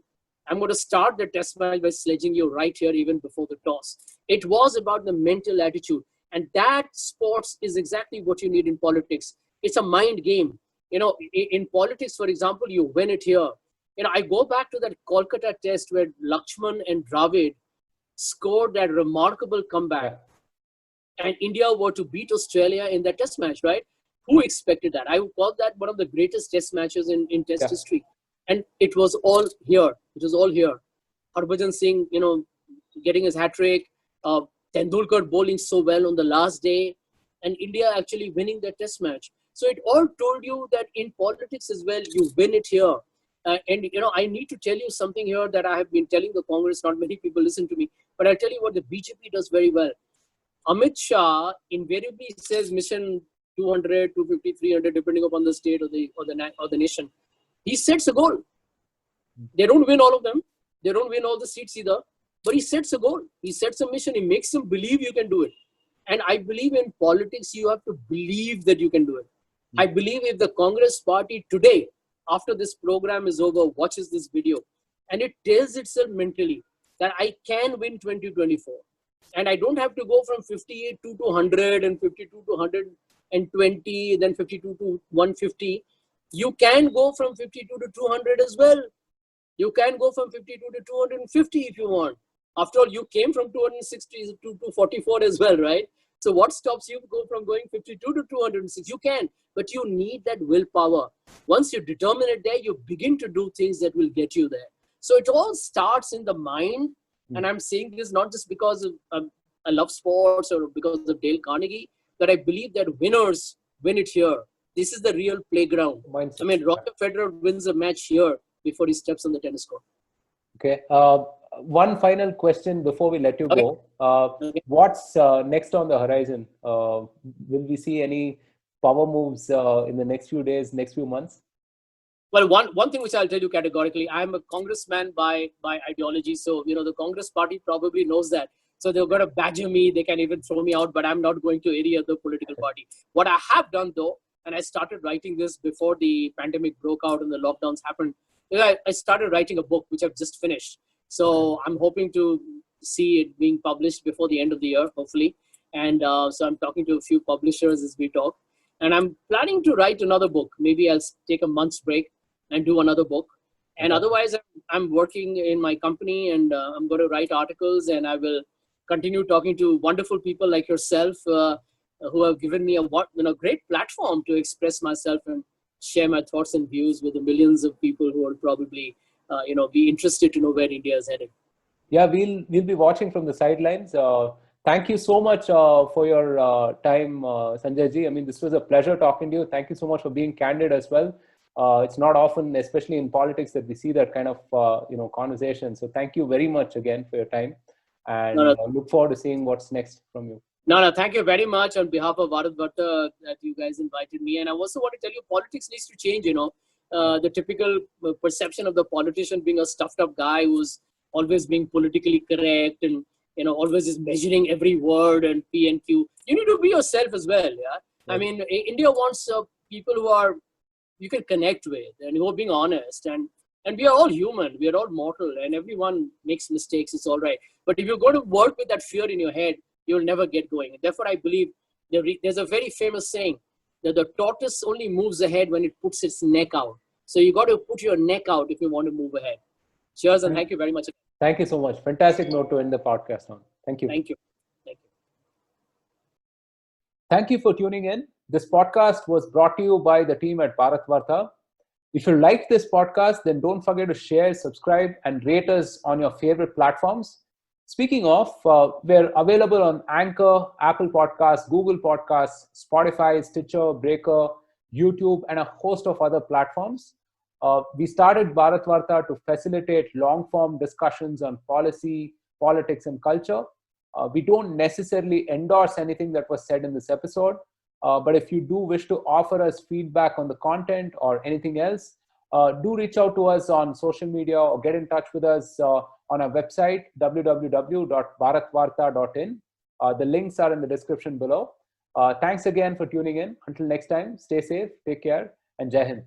I'm going to start the test match by sledging you right here, even before the toss. It was about the mental attitude. And that sports is exactly what you need in politics. It's a mind game. In politics, for example, you win it here. I go back to that Kolkata test where Lakshman and Dravid scored that remarkable comeback. And India were to beat Australia in that test match, right? Who expected that? I would call that one of the greatest test matches in test history. And it was all here. It was all here. Harbhajan Singh, getting his hat-trick. Tendulkar bowling so well on the last day. And India actually winning that test match. So it all told you that in politics as well, you win it here. And I need to tell you something here that I have been telling the Congress. Not many people listen to me. But I'll tell you what the BJP does very well. Amit Shah invariably says mission 200, 250, 300, depending upon the state or the nation. He sets a goal. They don't win all of them. They don't win all the seats either. But he sets a goal. He sets a mission. He makes them believe you can do it. And I believe in politics, you have to believe that you can do it. I believe if the Congress party today, after this program is over, watches this video, and it tells itself mentally that I can win 2024. And I don't have to go from 58 to 100 and 52 to 120, then 52 to 150. You can go from 52 to 200 as well. You can go from 52 to 250 if you want. After all, you came from 260 to 244 as well, right? So what stops you from going 52 to 206? You can, but you need that willpower. Once you determine it there, you begin to do things that will get you there. So it all starts in the mind. And I'm saying this not just because of I love sports or because of Dale Carnegie, but I believe that winners win it here. This is the real playground. Mindset. I mean, Roger Federer wins a match here before he steps on the tennis court. Okay. One final question before we let you go. Okay. What's next on the horizon? Will we see any power moves in the next few days, next few months? Well, one thing which I'll tell you categorically, I'm a congressman by ideology. So, the Congress party probably knows that. So they're going to badger me. They can even throw me out, but I'm not going to any other political party. What I have done though, and I started writing this before the pandemic broke out and the lockdowns happened, I started writing a book, which I've just finished. So I'm hoping to see it being published before the end of the year, hopefully. And so I'm talking to a few publishers as we talk. And I'm planning to write another book. Maybe I'll take a month's break and do another book. And otherwise, I'm working in my company and I'm going to write articles, and I will continue talking to wonderful people like yourself who have given me a great platform to express myself and share my thoughts and views with the millions of people who will probably be interested to know where India is headed. Yeah, we'll be watching from the sidelines. Thank you so much for your time, Sanjay ji. I mean, this was a pleasure talking to you. Thank you so much for being candid as well. It's not often, especially in politics, that we see that kind of conversation. So thank you very much again for your time, and look forward to seeing what's next from you. No, thank you very much on behalf of Bharat Varta that you guys invited me. And I also want to tell you, politics needs to change. The typical perception of the politician being a stuffed up guy who's always being politically correct and always is measuring every word and P and Q. You need to be yourself as well. Yeah, I mean, India wants people who are you can connect with and who are being honest, and we are all human, we are all mortal, and everyone makes mistakes. It's all right. But if you're going to work with that fear in your head, you'll never get going. And therefore, I believe there's a very famous saying that the tortoise only moves ahead when it puts its neck out. So you got to put your neck out if you want to move ahead. Cheers, and thank you very much. Thank you so much. Fantastic note to end the podcast on. Thank you. Thank you. Thank you for tuning in. This podcast was brought to you by the team at Bharat Varta. If you like this podcast, then don't forget to share, subscribe, and rate us on your favorite platforms. Speaking of, we're available on Anchor, Apple Podcasts, Google Podcasts, Spotify, Stitcher, Breaker, YouTube, and a host of other platforms. We started Bharat Varta to facilitate long-form discussions on policy, politics, and culture. We don't necessarily endorse anything that was said in this episode, but if you do wish to offer us feedback on the content or anything else, do reach out to us on social media or get in touch with us on our website, www.bharatvarta.in. The links are in the description below. Thanks again for tuning in. Until next time, stay safe, take care, and Jai Hind.